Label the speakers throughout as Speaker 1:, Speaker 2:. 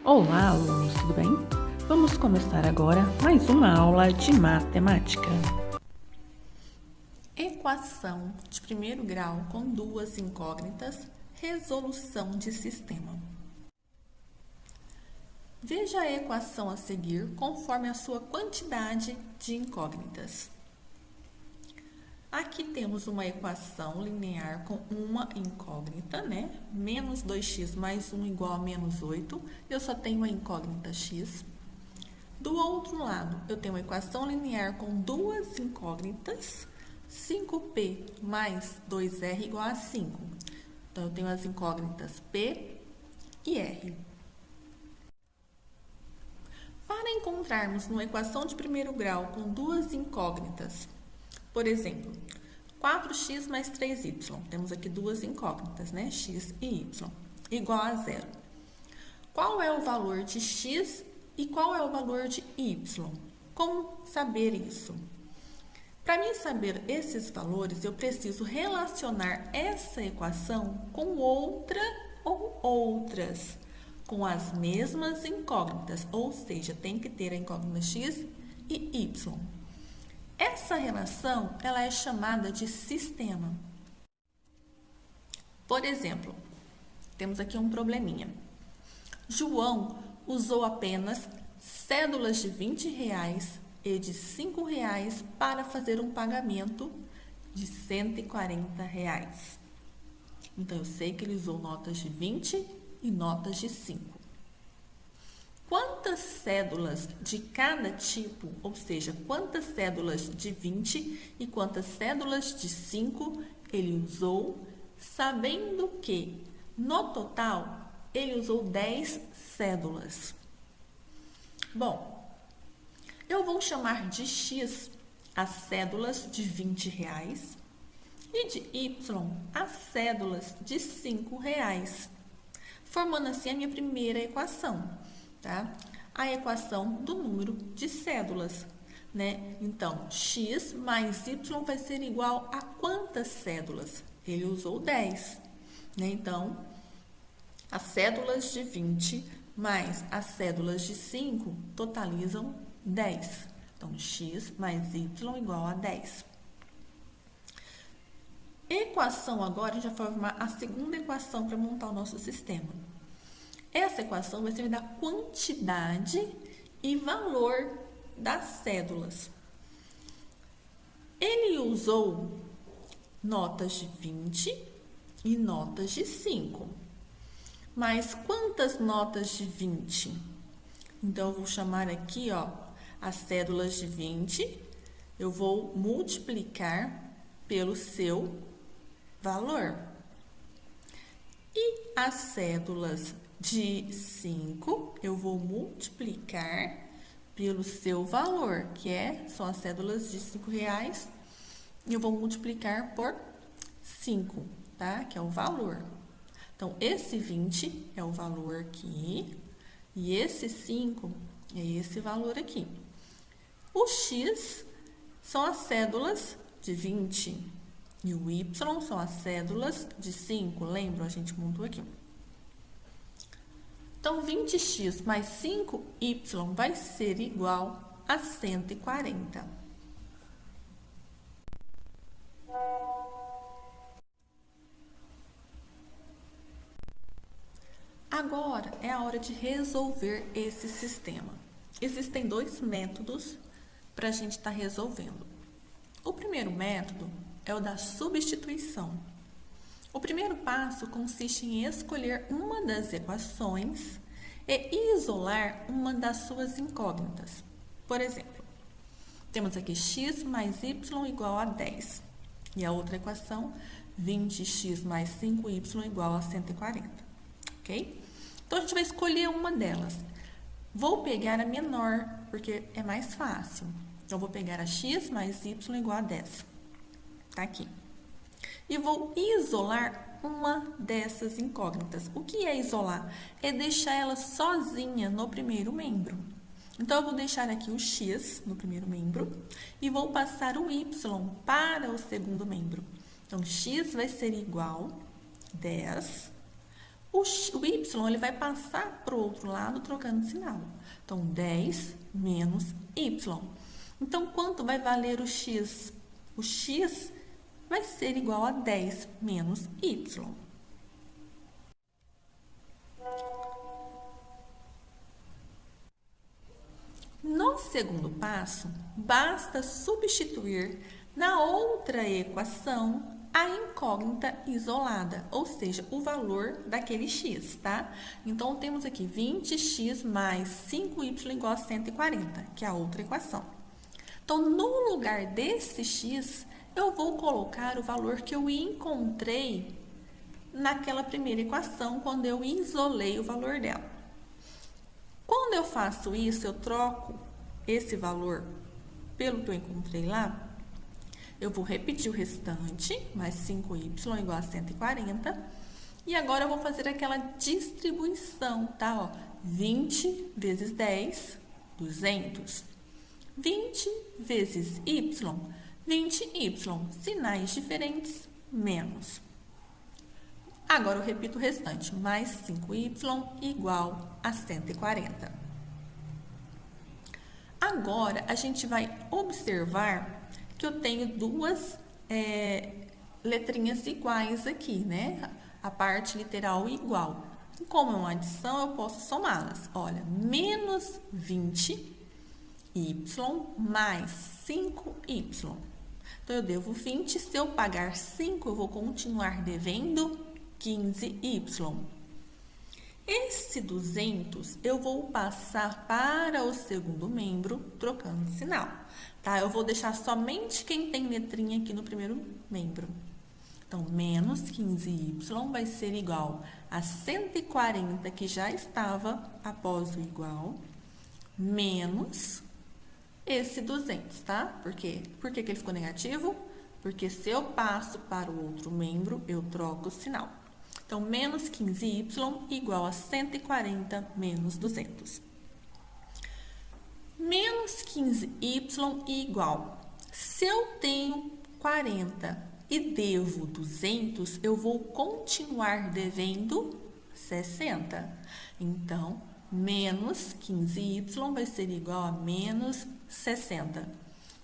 Speaker 1: Olá, alunos, tudo bem? Vamos começar agora mais uma aula de matemática. Equação de primeiro grau com duas incógnitas, resolução de sistema. Veja a equação a seguir conforme a sua quantidade de incógnitas. Aqui temos uma equação linear com uma incógnita, né? Menos 2x mais 1 igual a menos 8. Eu só tenho a incógnita x. Do outro lado, eu tenho uma equação linear com duas incógnitas. 5p mais 2r igual a 5. Então, eu tenho as incógnitas p e r. Para encontrarmos uma equação de primeiro grau com duas incógnitas, por exemplo, 4x mais 3y. Temos aqui duas incógnitas, né? X e y. Igual a 0. Qual é o valor de x e qual é o valor de y? Como saber isso? Para mim saber esses valores, eu preciso relacionar essa equação com outra ou outras, com as mesmas incógnitas, ou seja, tem que ter a incógnita x e y. Essa relação, ela é chamada de sistema. Por exemplo, temos aqui um probleminha. João usou apenas cédulas de R$20 e de R$5 para fazer um pagamento de R$140. Então, eu sei que ele usou notas de 20 e notas de 5. Quantas cédulas de cada tipo, ou seja, quantas cédulas de 20 e quantas cédulas de 5 ele usou, sabendo que, no total, ele usou 10 cédulas. Bom, eu vou chamar de x as cédulas de R$20 e de y as cédulas de R$5, formando assim a minha primeira equação. Tá? A equação do número de cédulas, né? Então, x mais y vai ser igual a quantas cédulas? Ele usou 10, né? Então, as cédulas de 20 mais as cédulas de 5 totalizam 10. Então, x mais y igual a 10. Equação agora, a gente vai formar a segunda equação para montar o nosso sistema. Essa equação vai ser da quantidade e valor das cédulas. Ele usou notas de 20 e notas de 5. Mas quantas notas de 20? Então, eu vou chamar aqui, ó, as cédulas de 20. Eu vou multiplicar pelo seu valor. E as cédulas de 5, eu vou multiplicar pelo seu valor, que são as cédulas de R$5, e eu vou multiplicar por 5, tá? Que é o valor. Então, esse 20 é o valor aqui, e esse 5 é esse valor aqui. O x são as cédulas de 20, e o y são as cédulas de 5. Lembram? A gente montou aqui. Então, 20x mais 5y vai ser igual a 140. Agora é a hora de resolver esse sistema. Existem dois métodos para a gente estar resolvendo. O primeiro método é o da substituição. O primeiro passo consiste em escolher uma das equações e isolar uma das suas incógnitas. Por exemplo, temos aqui x mais y igual a 10. E a outra equação, 20x mais 5y igual a 140. Ok? Então, a gente vai escolher uma delas. Vou pegar a menor, porque é mais fácil. Então, vou pegar a x mais y igual a 10. Tá aqui. E vou isolar uma dessas incógnitas. O que é isolar? É deixar ela sozinha no primeiro membro. Então, eu vou deixar aqui o x no primeiro membro e vou passar o y para o segundo membro. Então, x vai ser igual a 10 O Y ele vai passar para o outro lado trocando sinal. Então, 10 menos Y. Então, quanto vai valer o X? O X vai ser igual a 10 menos Y. No segundo passo, basta substituir na outra equação a incógnita isolada, ou seja, o valor daquele x, tá? Então, temos aqui 20x mais 5y igual a 140, que é a outra equação. Então, no lugar desse x, eu vou colocar o valor que eu encontrei naquela primeira equação, quando eu isolei o valor dela. Quando eu faço isso, eu troco esse valor pelo que eu encontrei lá, eu vou repetir o restante, mais 5y igual a 140. E agora eu vou fazer aquela distribuição, tá? Ó, 20 vezes 10, 200. 20 vezes y, 20y. Sinais diferentes, menos. Agora eu repito o restante, mais 5y igual a 140. Agora, a gente vai observar que eu tenho duas letrinhas iguais aqui, né? A parte literal igual. Como é uma adição, eu posso somá-las. Olha, menos 20y mais 5y. Então, eu devo 20. Se eu pagar 5, eu vou continuar devendo 15y. Esse 200 eu vou passar para o segundo membro, trocando sinal, tá? Eu vou deixar somente quem tem letrinha aqui no primeiro membro. Então, menos 15y vai ser igual a 140, que já estava após o igual, menos esse 200, tá? Por quê? Por que ele ficou negativo? Porque se eu passo para o outro membro, eu troco o sinal. Então, menos 15y igual a 140 menos 200. Menos 15y igual. Se eu tenho 40 e devo 200, eu vou continuar devendo 60. Então, menos 15y vai ser igual a menos 60.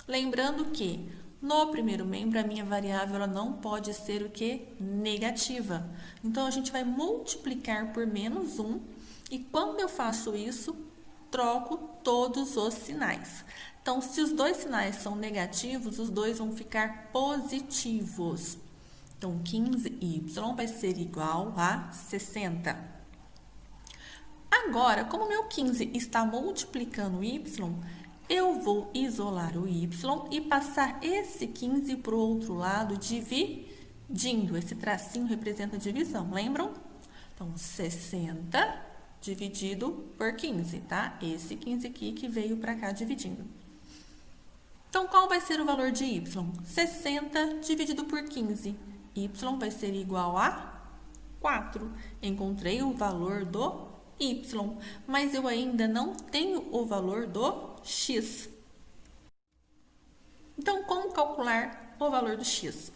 Speaker 1: Lembrando que no primeiro membro, a minha variável ela não pode ser o quê? Negativa. Então, a gente vai multiplicar por menos 1. E quando eu faço isso, troco todos os sinais. Então, se os dois sinais são negativos, os dois vão ficar positivos. Então, 15y vai ser igual a 60. Agora, como meu 15 está multiplicando y, eu vou isolar o y e passar esse 15 para o outro lado, dividindo. Esse tracinho representa a divisão, lembram? Então, 60 dividido por 15, tá? Esse 15 aqui que veio para cá dividindo. Então, qual vai ser o valor de y? 60 dividido por 15. Y vai ser igual a 4. Encontrei o valor do y, mas eu ainda não tenho o valor do x. Então, como calcular o valor do x?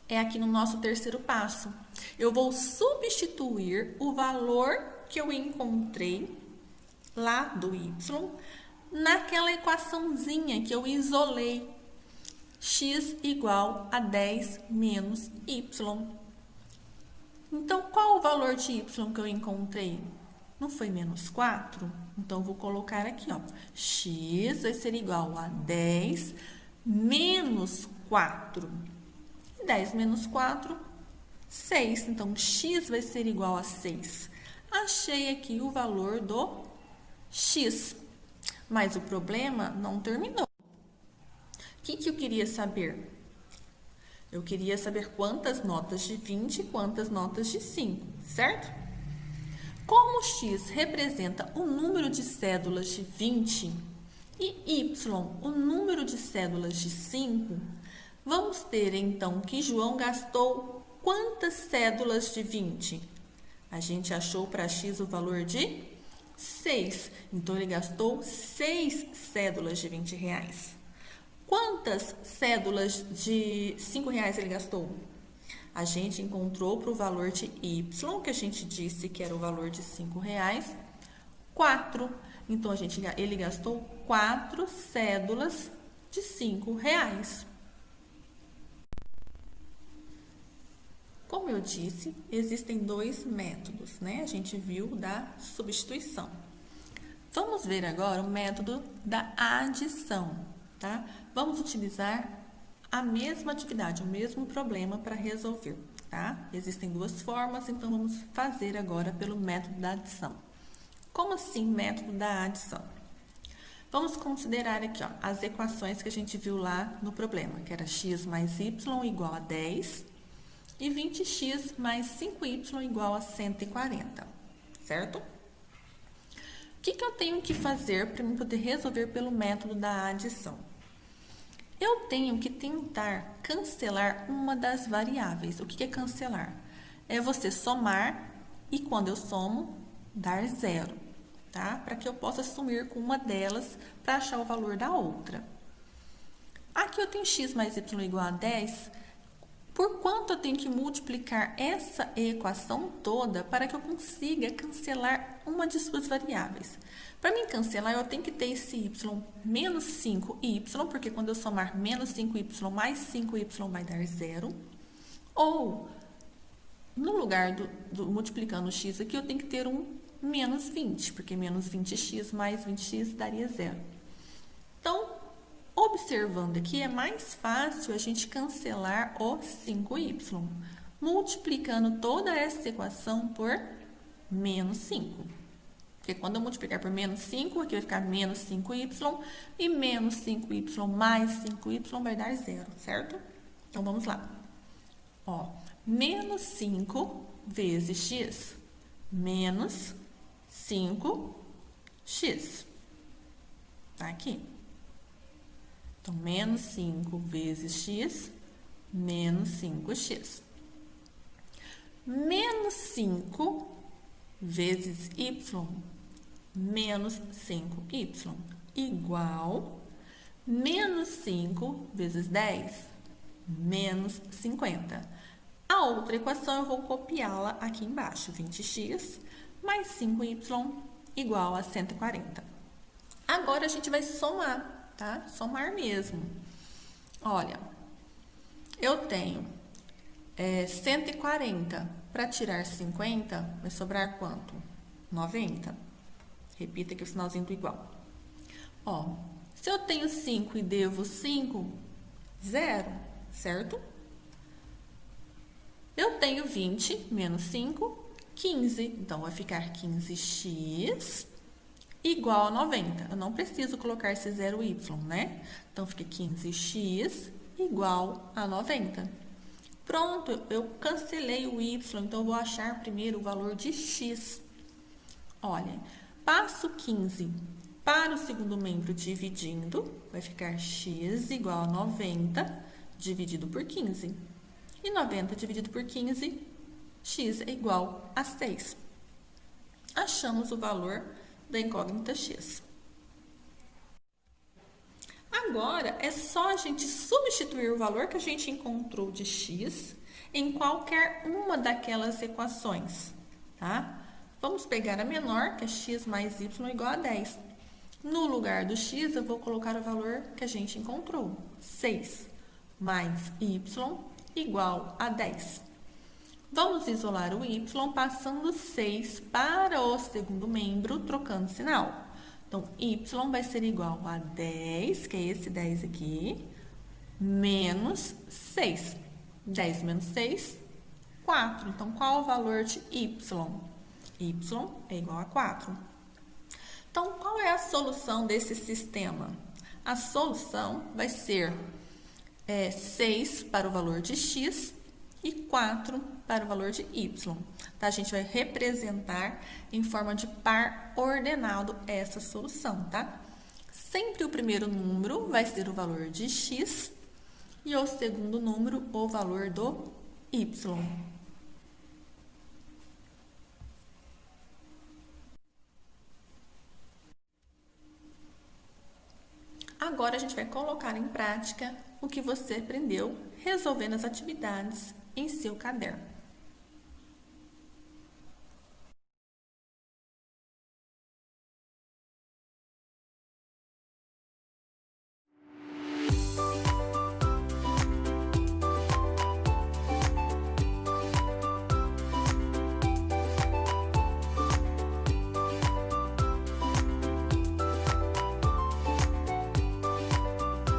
Speaker 1: É aqui no nosso terceiro passo. Eu vou substituir o valor que eu encontrei lá do y naquela equaçãozinha que eu isolei. X igual a 10 menos y. Então, qual o valor de y que eu encontrei? Não foi menos 4? Então, vou colocar aqui, ó. X vai ser igual a 10 menos 4. 10 menos 4, 6. Então, x vai ser igual a 6. Achei aqui o valor do x. Mas o problema não terminou. O que eu queria saber? Eu queria saber quantas notas de 20 e quantas notas de 5, certo? Como x representa o número de cédulas de 20 e y o número de cédulas de 5, vamos ter então que João gastou quantas cédulas de 20? A gente achou para x o valor de 6. Então, ele gastou 6 cédulas de 20 reais. Quantas cédulas de 5 reais ele gastou? A gente encontrou para o valor de y, que a gente disse que era o valor de R$5, 4. Então, ele gastou 4 cédulas de R$5. Como eu disse, existem 2 métodos, né? A gente viu da substituição. Vamos ver agora o método da adição, tá? Vamos utilizar a mesma atividade, o mesmo problema para resolver, tá? Existem 2 formas, então vamos fazer agora pelo método da adição. Como assim método da adição? Vamos considerar aqui, ó, as equações que a gente viu lá no problema, que era x mais y igual a 10 e 20x mais 5y igual a 140, certo? O que eu tenho que fazer para poder resolver pelo método da adição? Eu tenho que tentar cancelar uma das variáveis. O que é cancelar? É você somar e quando eu somo, dar 0, tá? Para que eu possa sumir com uma delas para achar o valor da outra. Aqui eu tenho x mais y igual a 10. Por quanto eu tenho que multiplicar essa equação toda para que eu consiga cancelar uma de suas variáveis? Para mim cancelar, eu tenho que ter esse y menos 5y, porque quando eu somar menos 5y mais 5y vai dar 0. Ou, no lugar do multiplicando x aqui, eu tenho que ter um menos 20, porque menos 20x mais 20x daria 0. Então, observando aqui, é mais fácil a gente cancelar o 5y, multiplicando toda essa equação por menos 5. Porque quando eu multiplicar por menos 5, aqui vai ficar menos 5y, e menos 5y mais 5y vai dar 0, certo? Então, vamos lá. Ó, menos 5 vezes x, menos 5x. Tá aqui. Então, menos 5 vezes x, menos 5x. Menos 5 vezes y, menos 5y, igual menos 5 vezes 10, menos 50. A outra equação eu vou copiá-la aqui embaixo, 20x mais 5y igual a 140. Agora, a gente vai somar. Tá? Somar mesmo. Olha, eu tenho 140. Para tirar 50, vai sobrar quanto? 90. Repita aqui o sinalzinho do igual. Ó, se eu tenho 5 e devo 5, 0, certo? Eu tenho 20 menos 5, 15. Então, vai ficar 15x igual a 90. Eu não preciso colocar esse 0y, né? Então, fica 15x igual a 90. Pronto, eu cancelei o y, então eu vou achar primeiro o valor de x. Olha, passo 15 para o segundo membro dividindo, vai ficar x igual a 90 dividido por 15. E 90 dividido por 15, x é igual a 6. Achamos o valor da incógnita x. Agora, é só a gente substituir o valor que a gente encontrou de x em qualquer uma daquelas equações, tá? Vamos pegar a menor, que é x mais y igual a 10. No lugar do x, eu vou colocar o valor que a gente encontrou, 6 mais y igual a 10. Vamos isolar o y passando 6 para o segundo membro, trocando sinal. Então, y vai ser igual a 10, que é esse 10 aqui, menos 6. 10 menos 6, 4. Então, qual o valor de y? Y é igual a 4. Então, qual é a solução desse sistema? A solução vai ser 6 para o valor de x e 4 para o valor de y. Tá? A gente vai representar em forma de par ordenado essa solução, tá? Sempre o primeiro número vai ser o valor de x e o segundo número o valor do y. Agora, a gente vai colocar em prática o que você aprendeu resolvendo as atividades em seu caderno.